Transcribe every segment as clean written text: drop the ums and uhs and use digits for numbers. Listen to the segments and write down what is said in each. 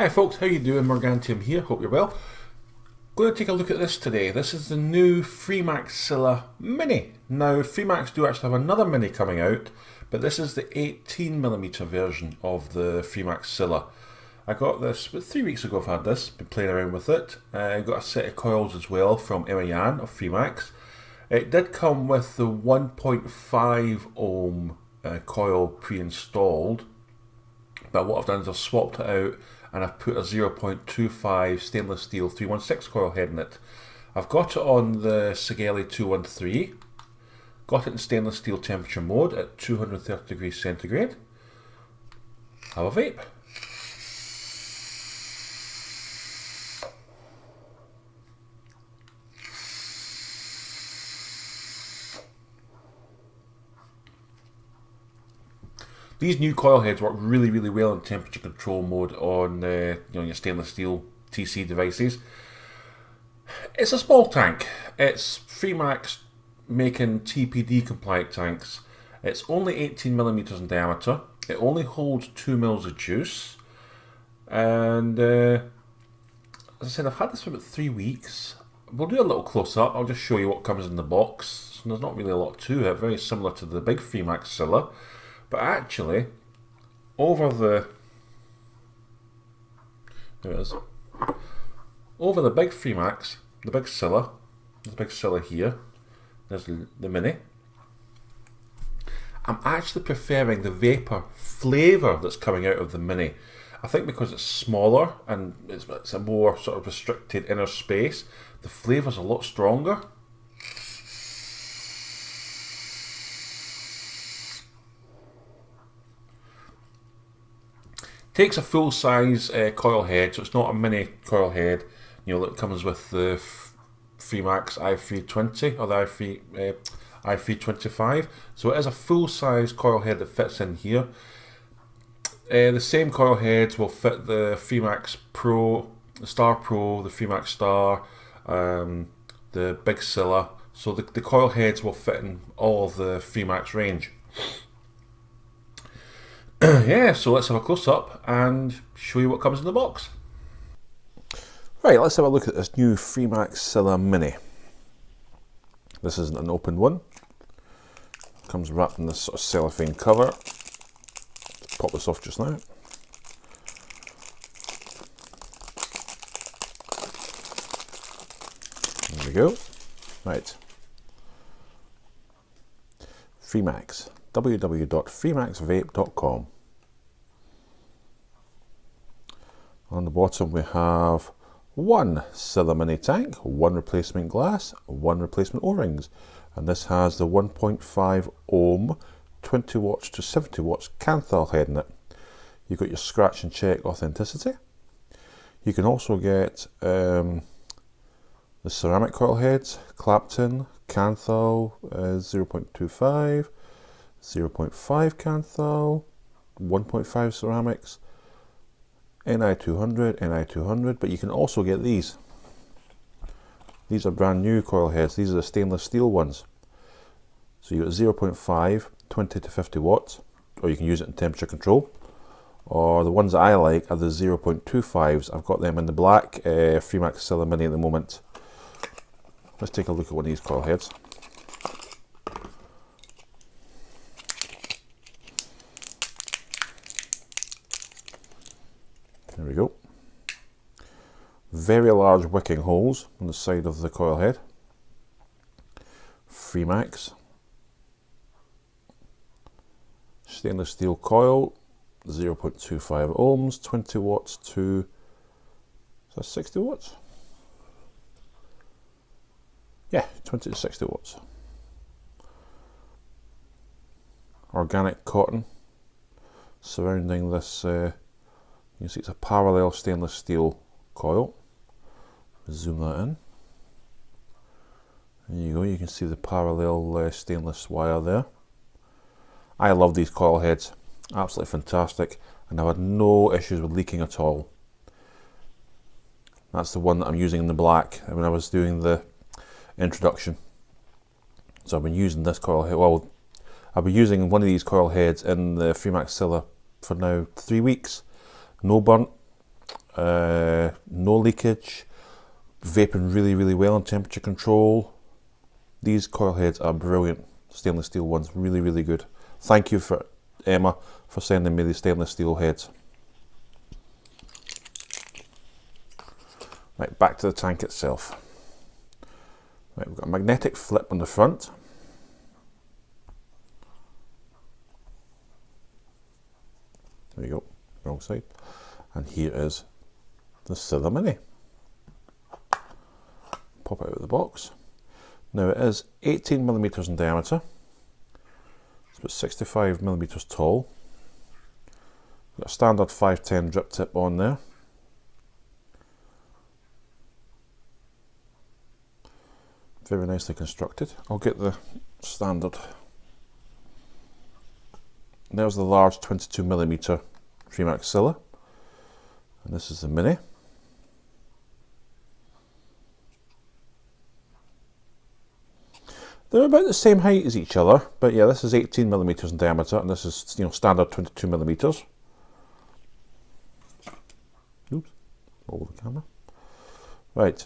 Hi folks, how you doing? Morgantium here, hope you're well. Going to take a look at this today. This is the new Freemax Scylla Mini. Now Freemax do actually have another Mini coming out, but this is the 18mm version of the Freemax Scylla. I got this about 3 weeks ago. I've had this, been playing around with it. I got a set of coils as well from Emma of Freemax. It did come with the 1.5 ohm coil pre-installed, but what I've done is I've swapped it out and I've put a 0.25 stainless steel 316 coil head in it. I've got it on the Scylla 213, got it in stainless steel temperature mode at 230 degrees centigrade. Have a vape. These new coil heads work really well in temperature control mode on your stainless steel TC devices. It's a small tank. It's Freemax making TPD compliant tanks. It's only 18mm in diameter. It only holds 2 mils of juice. And as I said, I've had this for about 3 weeks. We'll do a little close up. I'll just show you what comes in the box. There's not really a lot to it. Very similar to the big Freemax Scylla. But actually, over the big Freemax, the big Scylla, the big Scylla here, there's the Mini. I'm actually preferring the vapour flavour that's coming out of the Mini. I think because it's smaller and it's a more sort of restricted inner space, the flavour's a lot stronger. Takes a full size coil head, so it's not a mini coil head. You know, that comes with the Freemax i320 or the i325. So it is a full size coil head that fits in here. The same coil heads will fit the Freemax Pro, the Star Pro, the Freemax Star, the Big Scylla. So the coil heads will fit in all of the Freemax range. Yeah, so let's have a close up and show you what comes in the box. Right, let's have a look at this new Freemax Scylla Mini. This isn't an open one. Comes wrapped in this sort of cellophane cover. Let's pop this off just now. There we go. Right. Freemax. www.freemaxvape.com. On the bottom we have one Scylla Mini tank, one replacement glass, one replacement O-rings, and this has the 1.5 ohm 20 watts to 70 watts Canthal head in it. You've got your scratch and check authenticity. You can also get the ceramic coil heads, Clapton, Canthal 0.25, 0.5 Canthal, 1.5 ceramics, Ni200, Ni200, but you can also get these. These are brand new coil heads. These are the stainless steel ones. So you got 0.5, 20 to 50 watts, or you can use it in temperature control. Or the ones that I like are the 0.25s. I've got them in the black Freemax Scylla Mini at the moment. Let's take a look at one of these coil heads. There we go. Very large wicking holes on the side of the coil head. Freemax. Stainless steel coil, 0.25 ohms, 20 watts to, is that 60 watts? Yeah, 20 to 60 watts. Organic cotton surrounding this. You can see it's a parallel stainless steel coil. Zoom that in. There you go, you can see the parallel stainless wire there. I love these coil heads, absolutely fantastic, and I've had no issues with leaking at all. That's the one that I'm using in the black when I was doing the introduction. So I've been using this coil head, well, I've been using one of these coil heads in the Freemax Scylla for now 3 weeks. No burnt, no leakage, vaping really, really well on temperature control. These coil heads are brilliant, stainless steel ones, really, really good. Thank you for Emma for sending me the stainless steel heads. Right, back to the tank itself. Right, we've got a magnetic flip on the front. There you go, wrong side. And here is the Scylla Mini. Pop it out of the box. Now it is 18mm in diameter. It's about 65mm tall. Got a standard 510 drip tip on there. Very nicely constructed. I'll get the standard. There's the large 22mm Freemax Scylla, and this is the Mini. They're about the same height as each other, but yeah, this is 18mm in diameter, and this is standard 22mm. Oops, roll the camera. Right,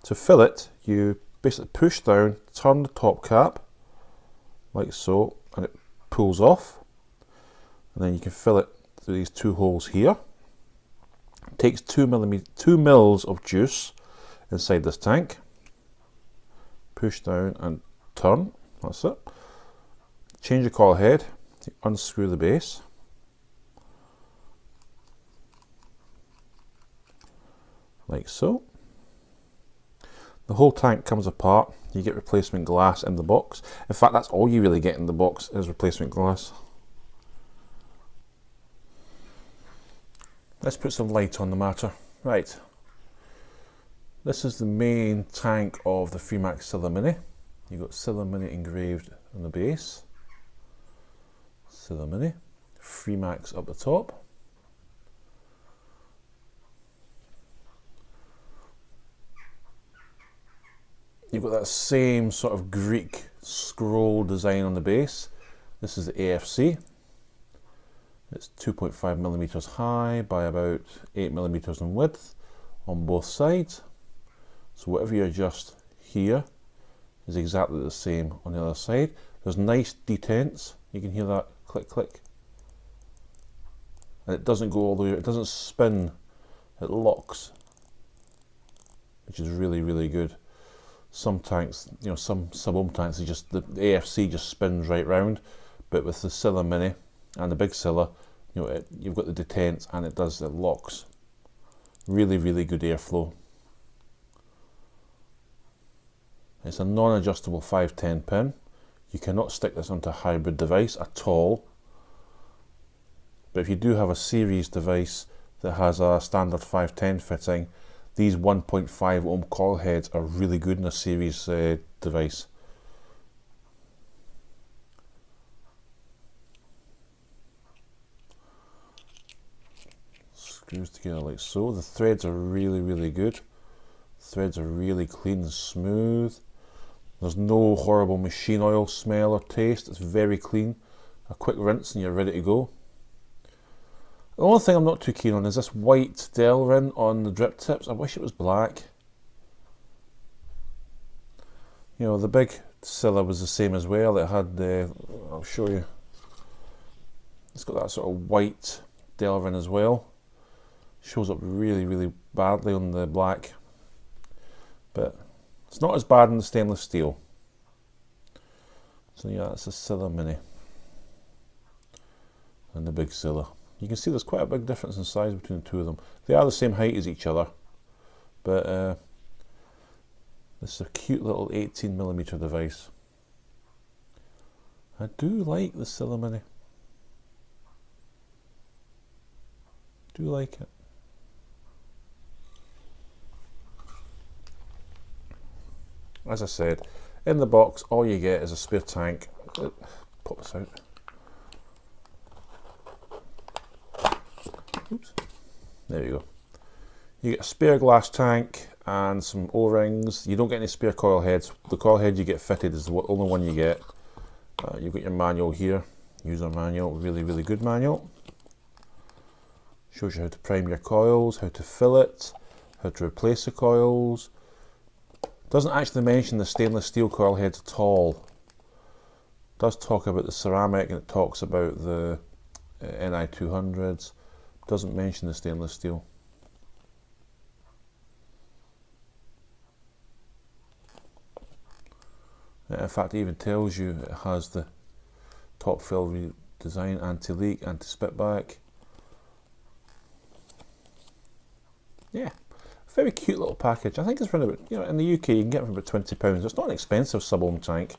to fill it, you basically push down, turn the top cap, like so, and it pulls off. And then you can fill it through these two holes here. It takes 2 mils of juice inside this tank. Push down and turn, that's it. Change the coil head, unscrew the base. Like so. The whole tank comes apart. You get replacement glass in the box. In fact, that's all you really get in the box is replacement glass. Let's put some light on the matter. Right, this is the main tank of the Freemax Scylla Mini. You've got Scylla Mini engraved on the base. Scylla Mini, Freemax up the top. You've got that same sort of Greek scroll design on the base. This is the AFC. It's 2.5mm high by about 8mm in width on both sides. So whatever you adjust here is exactly the same on the other side. There's nice detents. You can hear that click click. And it doesn't go all the way, it doesn't spin, it locks, which is really, really good. Some tanks, some sub-ohm tanks, the AFC just spins right round, but with the Scylla Mini and the big Scylla, you've got the detents and it locks. Really, really good airflow. It's a non-adjustable 510 pin. You cannot stick this onto a hybrid device at all. But if you do have a series device that has a standard 510 fitting, these 1.5 ohm coil heads are really good in a series device. Screws together like so. The threads are really, really good. Threads are really clean and smooth. There's no horrible machine oil smell or taste. It's very clean. A quick rinse and you're ready to go. The only thing I'm not too keen on is this white Delrin on the drip tips. I wish it was black. The big Scylla was the same as well. It had, I'll show you. It's got that sort of white Delrin as well. Shows up really, really badly on the black. But it's not as bad in the stainless steel. So yeah, that's a Scylla Mini. And the big Scylla. You can see there's quite a big difference in size between the two of them. They are the same height as each other. But this is a cute little 18mm device. I do like the Scylla Mini. Do like it. As I said, in the box, all you get is a spare tank. Pop this out. Oops. There you go. You get a spare glass tank and some O-rings. You don't get any spare coil heads. The coil head you get fitted is the only one you get. You've got your manual here. User manual, really, really good manual. Shows you how to prime your coils, how to fill it, how to replace the coils. Doesn't actually mention the stainless steel coil heads at all. It does talk about the ceramic, and it talks about the NI200s. Doesn't mention the stainless steel. In fact, it even tells you it has the top fill design, anti-leak, anti-spitback. Yeah, very cute little package. I think it's around about, you know, in the UK you can get it for about £20. It's not an expensive sub-ohm tank.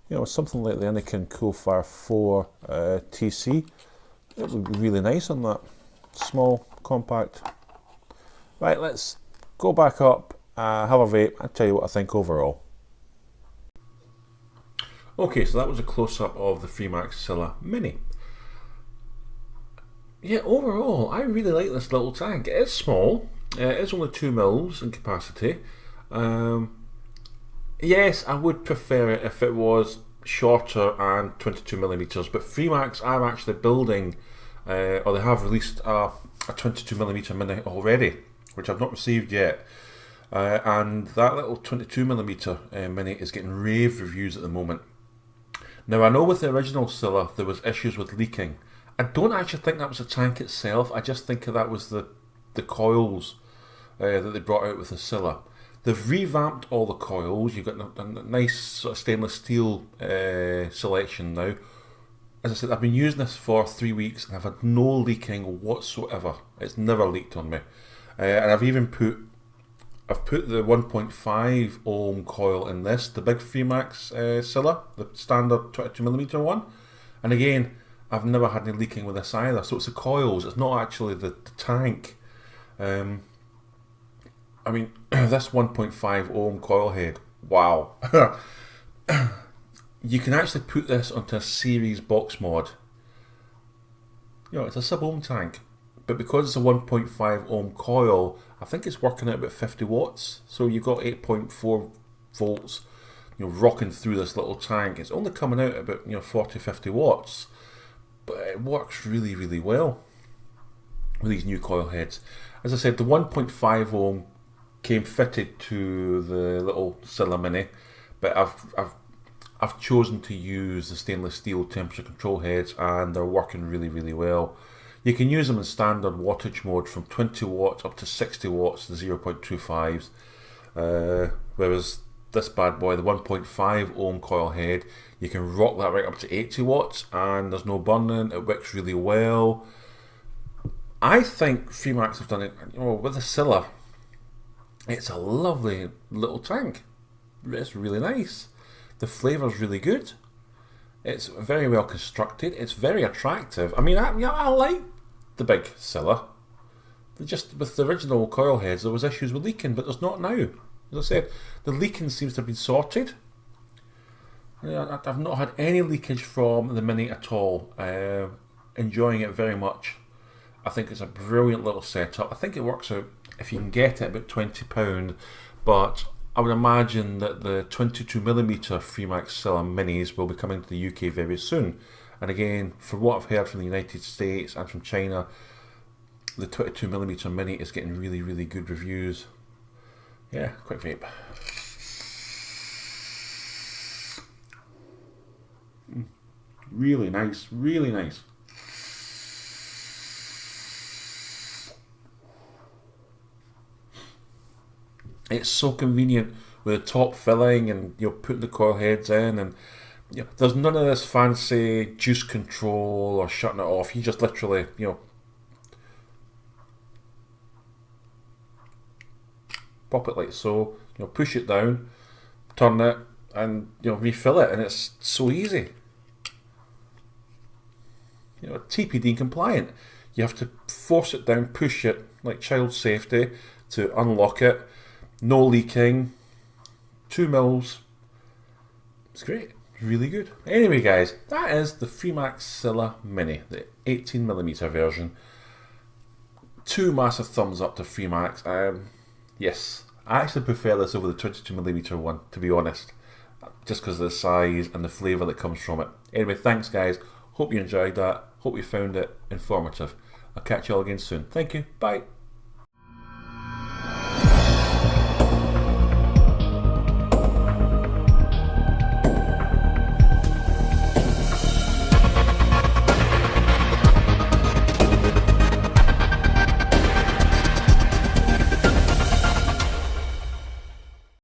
You know, something like the Anakin Coolfire 4 TC. It would be really nice on that. Small, compact. Right, let's go back up, have a vape, and tell you what I think overall. Okay, so that was a close-up of the Freemax Scylla Mini. Yeah, overall, I really like this little tank. It is small. It is only 2 mils in capacity. Yes, I would prefer it if it was shorter and 22 millimeters. But Freemax are actually building, or they have released a 22 millimeter Mini already, which I've not received yet. And that little 22 millimeter Mini is getting rave reviews at the moment. Now, I know with the original Scylla there was issues with leaking. I don't actually think that was the tank itself. I just think that was the coils that they brought out with the Scylla. They've revamped all the coils. You've got a nice sort of stainless steel selection now. As I said, I've been using this for 3 weeks and I've had no leaking whatsoever. It's never leaked on me. And I've even put the 1.5 ohm coil in this, the big Freemax Scylla, the standard 22mm one. And again, I've never had any leaking with this either. So it's the coils, it's not actually the tank. I mean, this 1.5 ohm coil head, wow. You can actually put this onto a series box mod. You know, it's a sub-ohm tank, but because it's a 1.5 ohm coil, I think it's working at about 50 watts. So you've got 8.4 volts, you know, rocking through this little tank. It's only coming out at about, you know, 40, 50 watts, but it works really, really well with these new coil heads. As I said, the 1.5 ohm came fitted to the little Scylla Mini, but I've chosen to use the stainless steel temperature control heads, and they're working really, really well. You can use them in standard wattage mode from 20 watts up to 60 watts, the 0.25s, whereas this bad boy, the 1.5 ohm coil head, you can rock that right up to 80 watts and there's no burning. It works really well. I think Freemax have done it, you know, with the Scylla. It's a lovely little tank. It's really nice. The flavour's really good. It's very well constructed. It's very attractive. I mean, I like the big Scylla. Just with the original coil heads, there was issues with leaking, but there's not now. As I said, the leaking seems to have been sorted. I've not had any leakage from the Mini at all. Enjoying it very much. I think it's a brilliant little setup. I think it works out, if you can get it, about £20, but I would imagine that the 22mm Freemax Scylla Minis will be coming to the UK very soon. And again, from what I've heard from the United States and from China, the 22mm Mini is getting really, really good reviews. Yeah, quick vape. Really nice, really nice. It's so convenient with the top filling and, you know, putting the coil heads in, and, you know, there's none of this fancy juice control or shutting it off. You just literally, you know, pop it like so, you know, push it down, turn it, and, you know, refill it, and it's so easy. You know, TPD compliant. You have to force it down, push it like child safety to unlock it. No leaking. 2 mils. It's great. Really good. Anyway, guys, that is the Freemax Scylla Mini, the 18mm version. 2 massive thumbs up to Freemax. Yes, I actually prefer this over the 22mm one, to be honest, just because of the size and the flavour that comes from it. Anyway, thanks, guys. Hope you enjoyed that. Hope you found it informative. I'll catch you all again soon. Thank you. Bye.